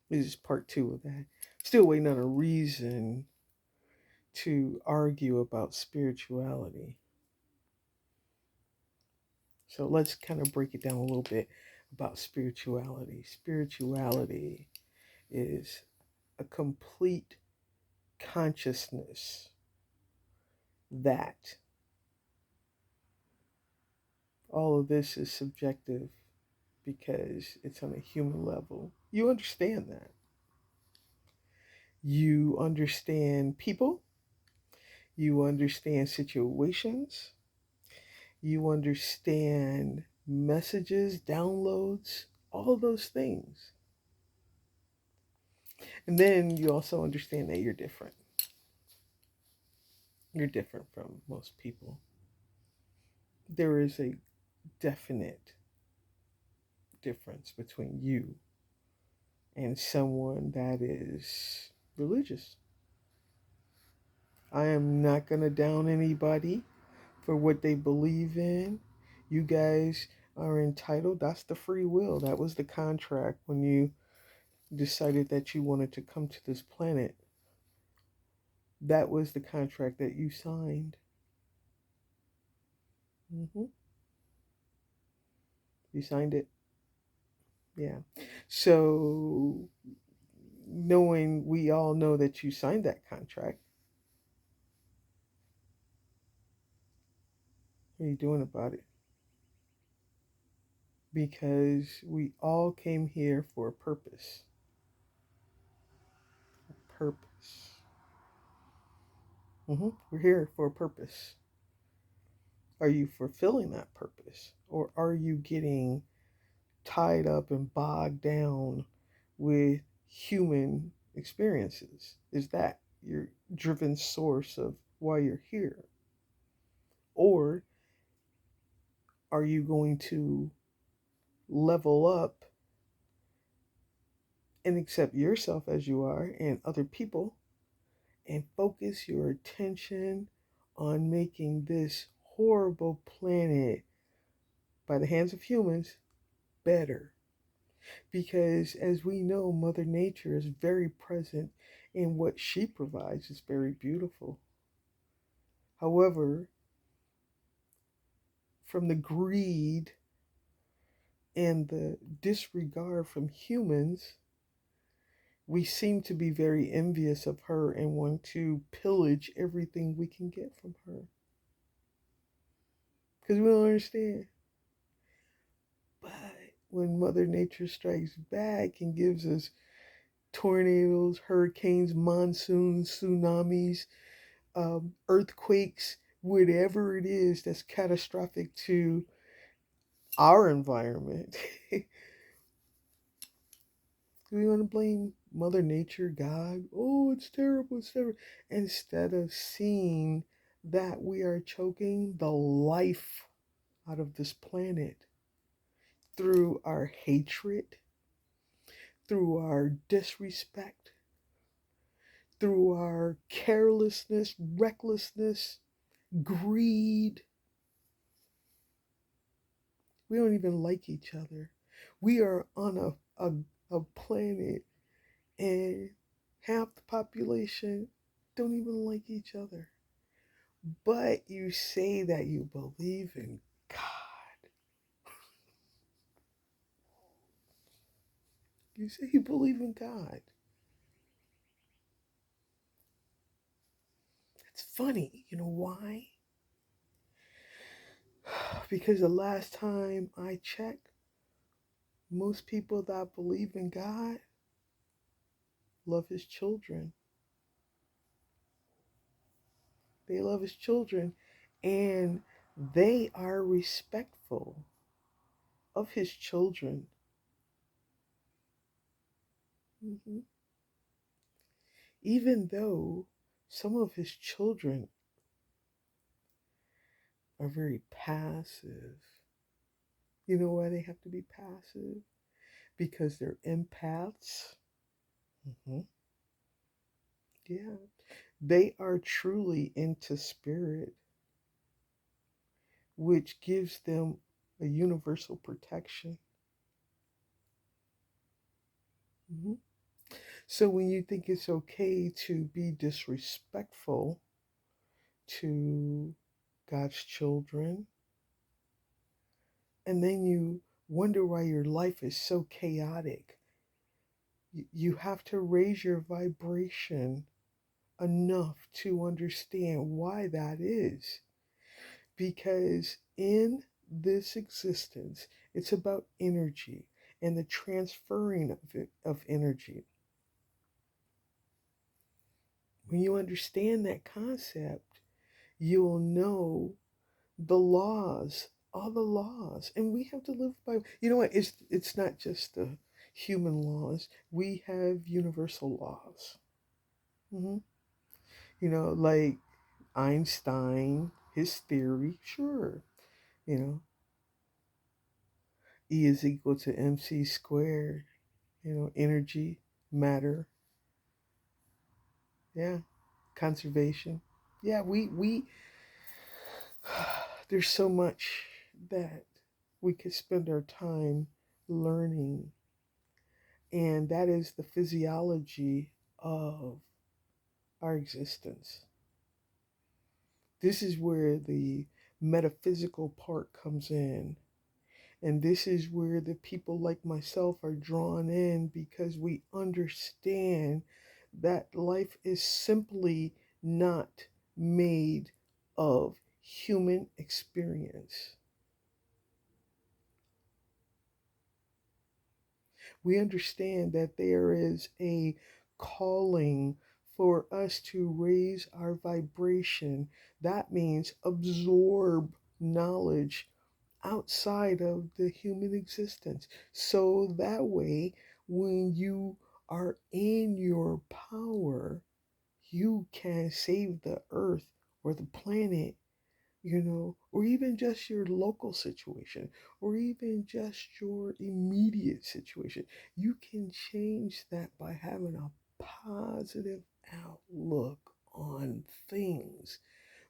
This is part two of that. Still waiting on a reason to argue about spirituality. So let's kind of break it down a little bit about spirituality. Spirituality is a complete consciousness that all of this is subjective because it's on a human level. You understand that. You understand people, you understand situations, you understand messages, downloads, all of those things. And then you also understand that you're different. You're different from most people. There is a definite difference between you and someone that is religious. I am not going to down anybody for what they believe in. You guys are entitled. That's the free will. That was the contract when you decided that you wanted to come to this planet. That was the contract that you signed. hmm You signed it. Yeah. So, knowing we all know that you signed that contract, what are you doing about it? Because we all came here for a purpose. Purpose. We're here for a purpose. Are you fulfilling that purpose? Or are you getting tied up and bogged down with human experiences? Is that your driven source of why you're here? Or are you going to level up and accept yourself as you are and other people and focus your attention on making this horrible planet by the hands of humans better? Because as we know, Mother Nature is very present in what she provides is very beautiful. However, from the greed and the disregard from humans, we seem to be very envious of her and want to pillage everything we can get from her. Because we don't understand. But when Mother Nature strikes back and gives us tornadoes, hurricanes, monsoons, tsunamis, earthquakes, whatever it is that's catastrophic to our environment, do we want to blame Mother Nature, God? Oh, it's terrible, it's terrible. Instead of seeing that we are choking the life out of this planet through our hatred, through our disrespect, through our carelessness, recklessness, greed. We don't even like each other. We are on a planet and half the population don't even like each other. But you say that you believe in God. You say you believe in God. It's funny. You know why? Because the last time I checked, most people that believe in God love his children. They love his children and they are respectful of his children. hmm Even though some of his children are very passive. You know why they have to be passive? Because they're empaths. hmm Yeah. They are truly into spirit, which gives them a universal protection. hmm So when you think it's okay to be disrespectful to God's children, and then you wonder why your life is so chaotic, you have to raise your vibration enough to understand why that is. Because in this existence, it's about energy and the transferring of energy. When you understand that concept, you'll know the laws, all the laws, and we have to live by. You know what? It's not just the human laws. We have universal laws. Hmm. Like Einstein, his theory. Sure, you know, E is equal to mc squared. Energy, matter. Yeah, conservation. Yeah, we there's so much that we could spend our time learning, and that is the physiology of our existence. This is where the metaphysical part comes in, and this is where the people like myself are drawn in because we understand that life is simply not made of human experience. We understand that there is a calling for us to raise our vibration. That means absorb knowledge outside of the human existence. So that way, when you are in your power, you can save the earth or the planet, or even just your local situation, or even just your immediate situation. You can change that by having a positive outlook on things,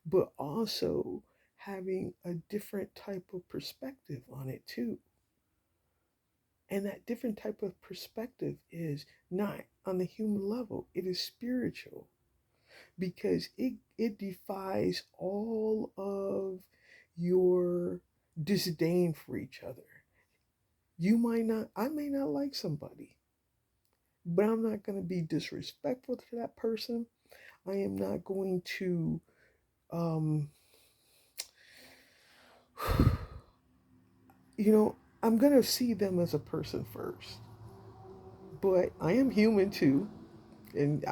but also having a different type of perspective on it too. And that different type of perspective is not on the human level, it is spiritual, because it defies all of your disdain for each other. I may not like somebody, but I'm not going to be disrespectful to that person. I am not going to, um, I'm going to see them as a person first. But I am human too. And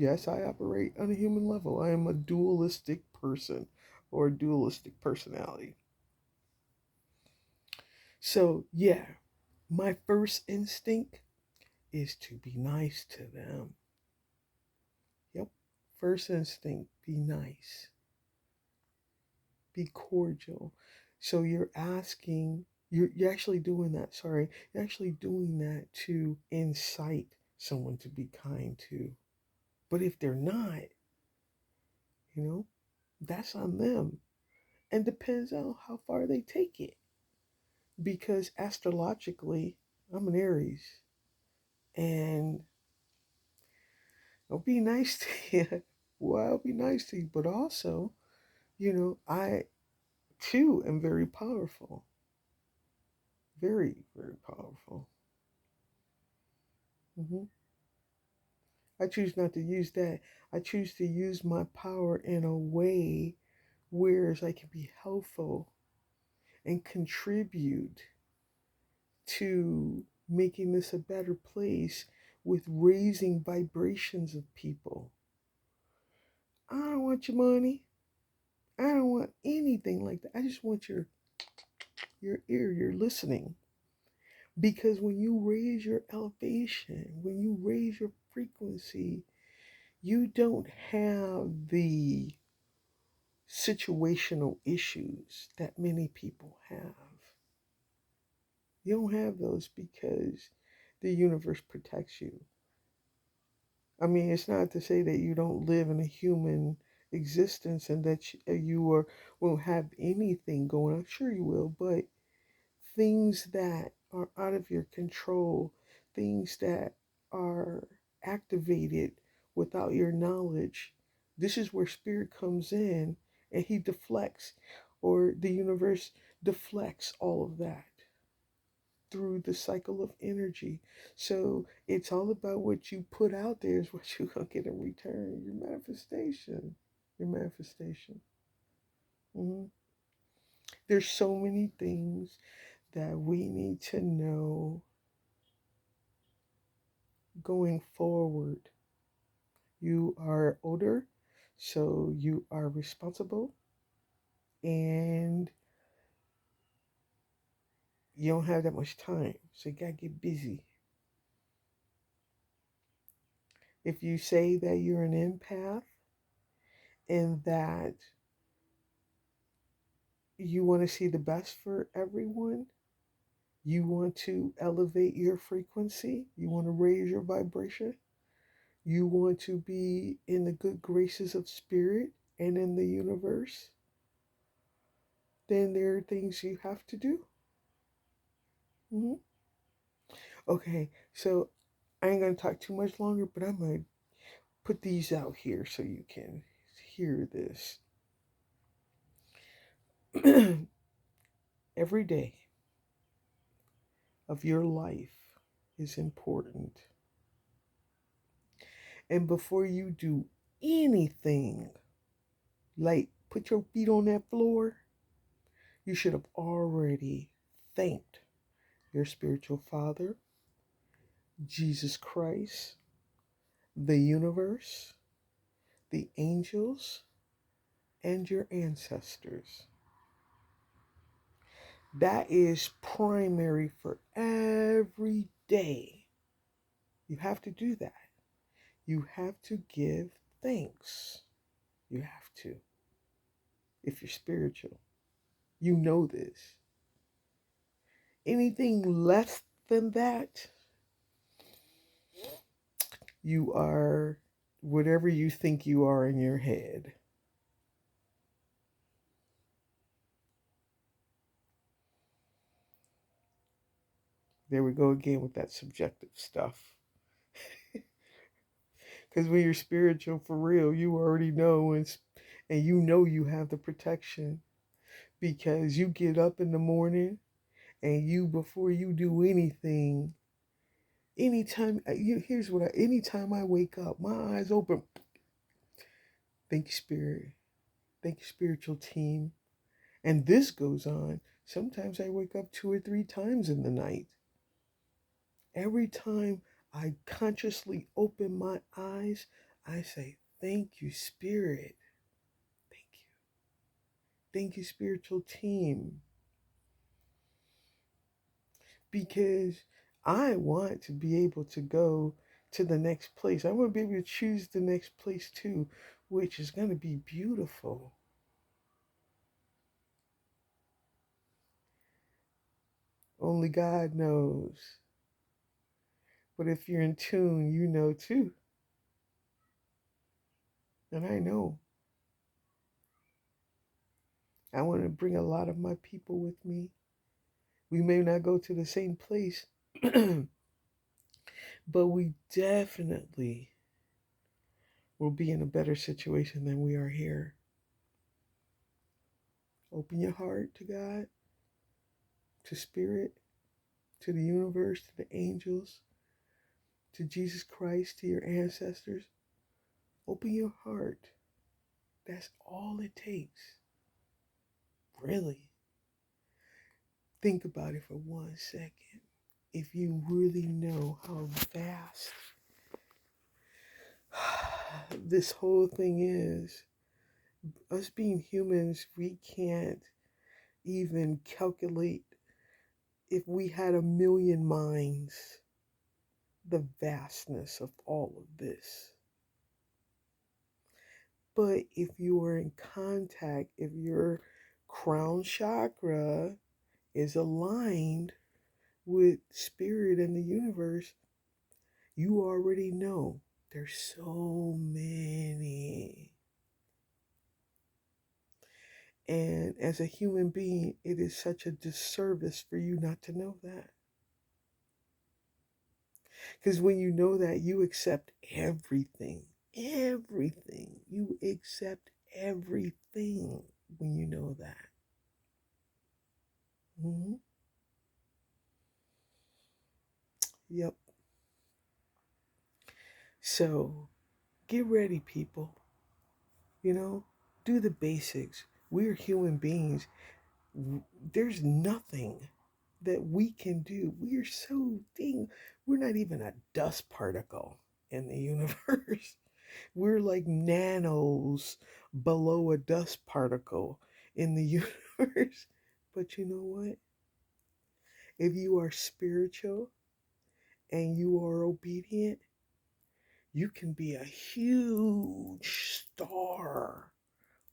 yes, I operate on a human level. I am a dualistic person or a dualistic personality. So, yeah, my first instinct is to be nice to them. Yep. First instinct, be nice, be cordial. So you're actually doing that, sorry, you're actually doing that to incite someone to be kind to. But if they're not, you know, that's on them. And depends on how far they take it. Because astrologically, I'm an Aries. And I'll be nice to you. Well, I'll be nice to you. But also, I too am very powerful. Very, very powerful. Hmm. I choose not to use that. I choose to use my power in a way where I can be helpful and contribute to making this a better place with raising vibrations of people. I don't want your money. I don't want anything like that. I just want your ear, your listening. Because when you raise your elevation, when you raise your frequency, you don't have the situational issues that many people have. You don't have those because the universe protects you. I mean, it's not to say that you don't live in a human existence and that won't have anything going on. Sure, you will, but things that are out of your control, things that are activate it without your knowledge. This is where spirit comes in and he deflects, or the universe deflects all of that through the cycle of energy. So it's all about what you put out there is what you're going to get in return. Your manifestation. Your manifestation. hmm There's so many things that we need to know going forward. You are older, so you are responsible and you don't have that much time. So you gotta get busy. If you say that you're an empath and that you want to see the best for everyone, you want to elevate your frequency, you want to raise your vibration, you want to be in the good graces of spirit and in the universe, then there are things you have to do. hmm Okay, so I ain't gonna talk too much longer, but I'm gonna put these out here so you can hear this. Every day of your life is important. And before you do anything, like put your feet on that floor, you should have already thanked your spiritual father, Jesus Christ, the universe, the angels, and your ancestors. That is primary for every day. You have to do that. You have to give thanks. You have to. If you're spiritual, you know this. Anything less than that, you are whatever you think you are in your head. There we go again with that subjective stuff. Because when you're spiritual for real, you already know, and you know you have the protection because you get up in the morning and you, before you do anything, anytime I wake up, my eyes open. Thank you, spirit. Thank you, spiritual team. And this goes on. Sometimes I wake up 2 or 3 times in the night. Every time I consciously open my eyes, I say, thank you, spirit. Thank you. Thank you, spiritual team. Because I want to be able to go to the next place. I want to be able to choose the next place too, which is going to be beautiful. Only God knows. But if you're in tune, you know too. And I know. I want to bring a lot of my people with me. We may not go to the same place, but we definitely will be in a better situation than we are here. Open your heart to God, to spirit, to the universe, to the angels, to Jesus Christ, to your ancestors. Open your heart. That's all it takes. Really. Think about it for 1 second. If you really know how vast this whole thing is, us being humans, we can't even calculate, if we had a million minds, the vastness of all of this. But if you are in contact, if your crown chakra is aligned with spirit and the universe, you already know there's so many. And as a human being, it is such a disservice for you not to know that. Because when you know that, you accept everything. Everything. You accept everything when you know that. Hmm. Yep. So get ready, people. You know, do the basics. We're human beings. There's nothing that we can do. We're so we're not even a dust particle in the universe. We're like nanos below a dust particle in the universe. But you know what? If you are spiritual and you are obedient, you can be a huge star,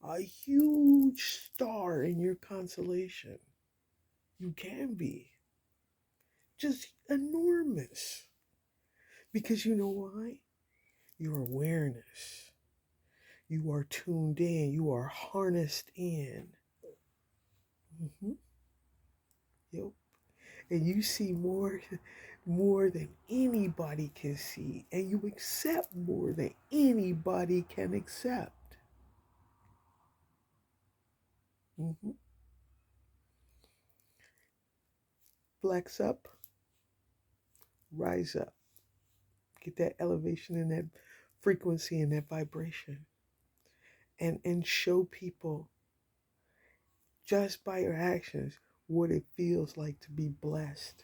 a huge star in your constellation. You can be just enormous. Because you know why? Your awareness. You are tuned in. You are harnessed in. Hmm. Yep. And you see more than anybody can see. And you accept more than anybody can accept. Hmm. Flex up, rise up. Get that elevation and that frequency and that vibration. And show people just by your actions what it feels like to be blessed.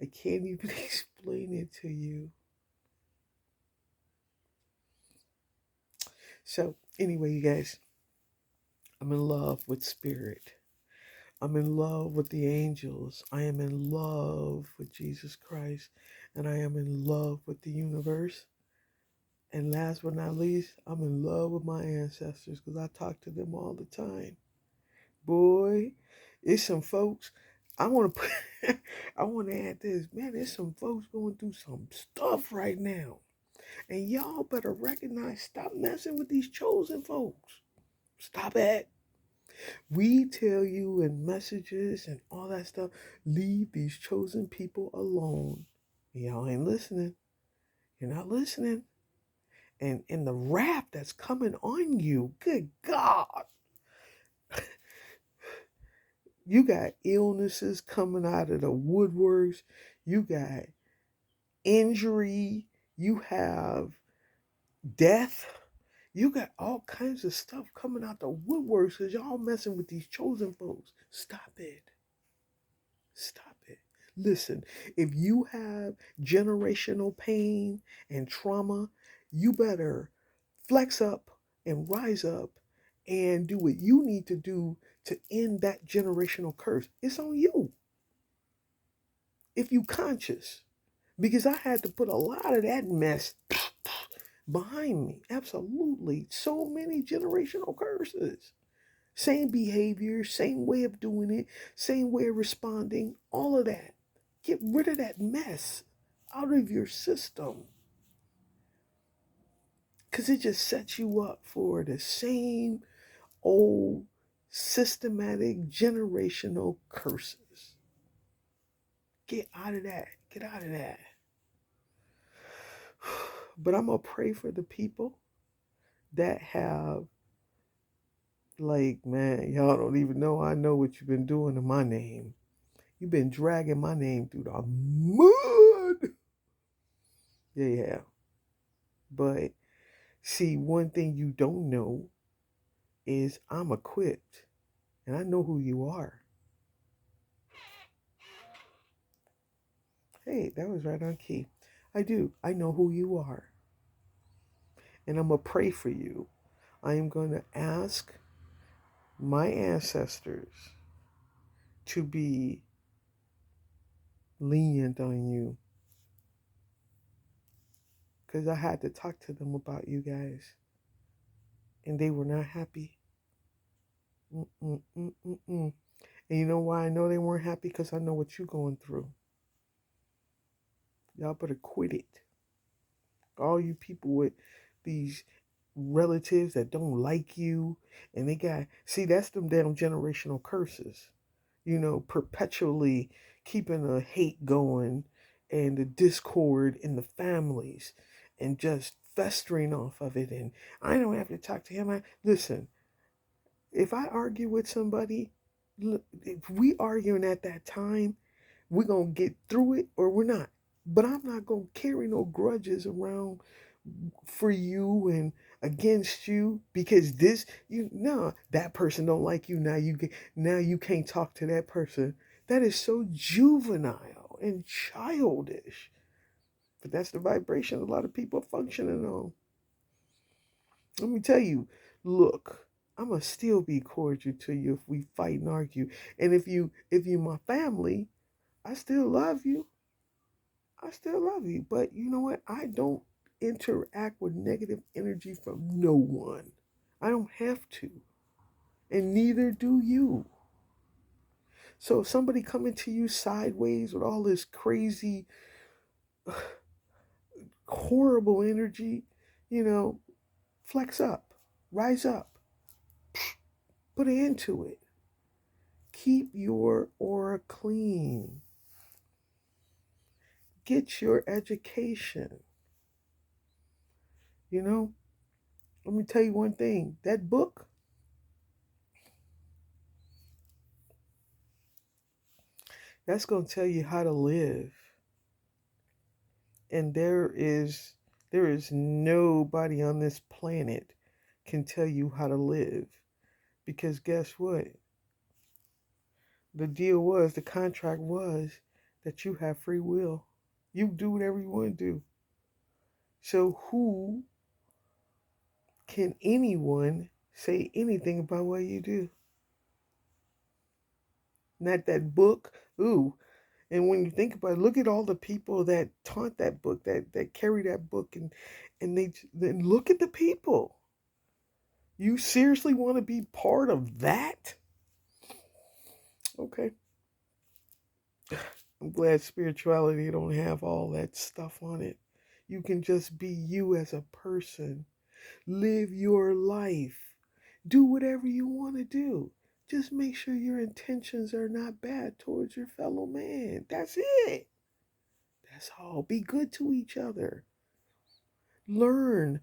I can't even explain it to you. So, anyway, you guys, I'm in love with spirit. I'm in love with the angels. I am in love with Jesus Christ. And I am in love with the universe. And last but not least, I'm in love with my ancestors because I talk to them all the time. Boy, it's some folks. I want to put, I want to add this. Man, there's some folks going through some stuff right now. And y'all better recognize, stop messing with these chosen folks. Stop it. We tell you in messages and all that stuff, leave these chosen people alone. Y'all ain't listening. You're not listening. And in the wrath that's coming on you, good God, you got illnesses coming out of the woodworks. You got injury. You have death. You got all kinds of stuff coming out the woodworks because y'all messing with these chosen folks. Stop it. Stop it. Listen, if you have generational pain and trauma, you better flex up and rise up and do what you need to do to end that generational curse. It's on you if you conscious. Because I had to put a lot of that mess behind me. Absolutely. So many generational curses. Same behavior, same way of doing it, same way of responding, all of that. Get rid of that mess out of your system. Because it just sets you up for the same old systematic generational curses. Get out of that. Get out of that. But I'm going to pray for the people that have, like, man, y'all don't even know I know what you've been doing to my name. You've been dragging my name through the mud. Yeah. But see, one thing you don't know is I'm equipped and I know who you are. Hey, that was right on key. I do. I know who you are. And I'm going to pray for you. I am going to ask my ancestors to be lenient on you because I had to talk to them about you guys and they were not happy. Mm-mm. And you know why I know they weren't happy? Because I know what you're going through. Y'all better quit it. All you people with these relatives that don't like you, and they got, see, that's them damn generational curses, perpetually keeping the hate going and the discord in the families and just festering off of it. And I don't have to talk to him. Listen, if I argue with somebody, if we arguing at that time, we're going to get through it or we're not. But I'm not going to carry no grudges around for you and against you because this, no, that person don't like you. Now you can't talk to that person. That is so juvenile and childish. But that's the vibration a lot of people are functioning on. Let me tell you, look, I'm gonna still be cordial to you if we fight and argue. And if you my family, I still love you. I still love you. But you know what? I don't interact with negative energy from no one. I don't have to. And neither do you. So if somebody coming to you sideways with all this crazy, horrible energy, you know, flex up, rise up, put an end to it. Keep your aura clean. Get your education. You know, let me tell you one thing. That book, that's going to tell you how to live. And there is nobody on this planet can tell you how to live. Because guess what? The contract was that you have free will. You do whatever you want to do. So who can anyone say anything about what you do? Not that book. Ooh. And when you think about it, look at all the people that taught that book, that carry that book, and they then look at the people. You seriously want to be part of that? Okay. I'm glad spirituality don't have all that stuff on it. You can just be you as a person. Live your life. Do whatever you want to do. Just make sure your intentions are not bad towards your fellow man. That's it. That's all. Be good to each other. Learn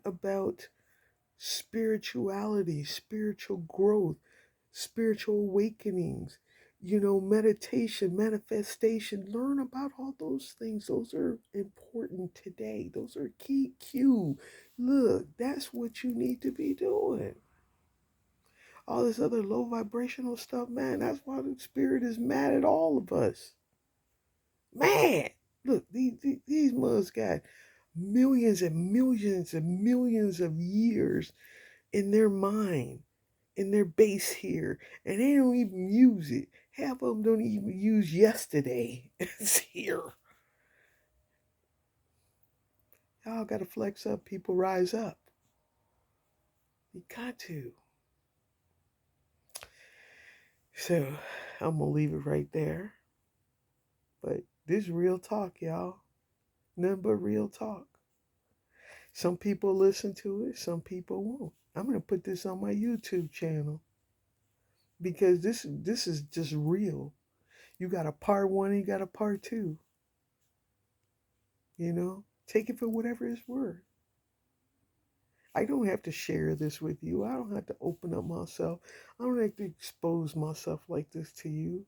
about spirituality, spiritual growth, spiritual awakenings, meditation, manifestation. Learn about all those things. Those are important today. Those are key cue. Look, that's what you need to be doing. All this other low vibrational stuff, man, that's why the spirit is mad at all of us. Man, look, these mugs got millions and millions and millions of years in their mind, in their base here, and they don't even use it. Half of them don't even use yesterday. It's here. Y'all got to flex up. People rise up. You got to. So I'm going to leave it right there. But this is real talk, y'all. Nothing but real talk. Some people listen to it, some people won't. I'm going to put this on my YouTube channel because this is just real. You got a part one and you got a part two. Take it for whatever it's worth. I don't have to share this with you. I don't have to open up myself. I don't have to expose myself like this to you.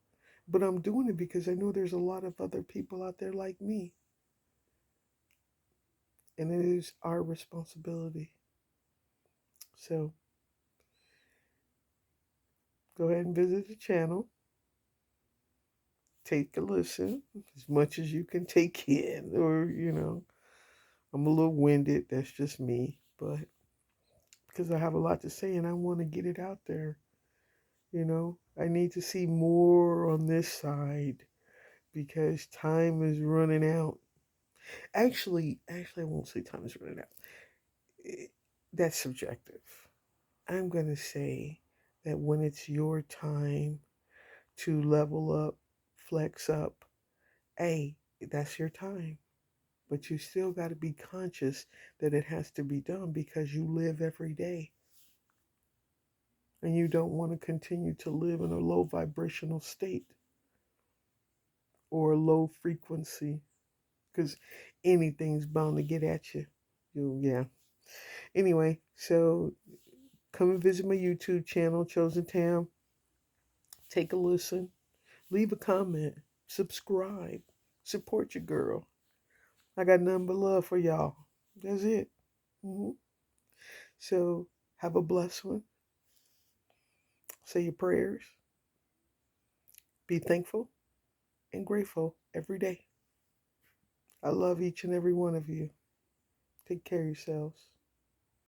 But I'm doing it because I know there's a lot of other people out there like me. And it is our responsibility. So go ahead and visit the channel. Take a listen as much as you can take in. Or, I'm a little winded. That's just me. But because I have a lot to say and I want to get it out there. I need to see more on this side because time is running out. Actually, I won't say time is running out. That's subjective. I'm going to say that when it's your time to level up, flex up, hey, that's your time. But you still got to be conscious that it has to be done because you live every day. And you don't want to continue to live in a low vibrational state or a low frequency because anything's bound to get at you. Yeah. Anyway, so come and visit my YouTube channel, Chosen Tam. Take a listen, leave a comment, subscribe, support your girl. I got nothing but love for y'all. That's it. hmm So have a blessed one. Say your prayers. Be thankful and grateful every day. I love each and every one of you. Take care of yourselves.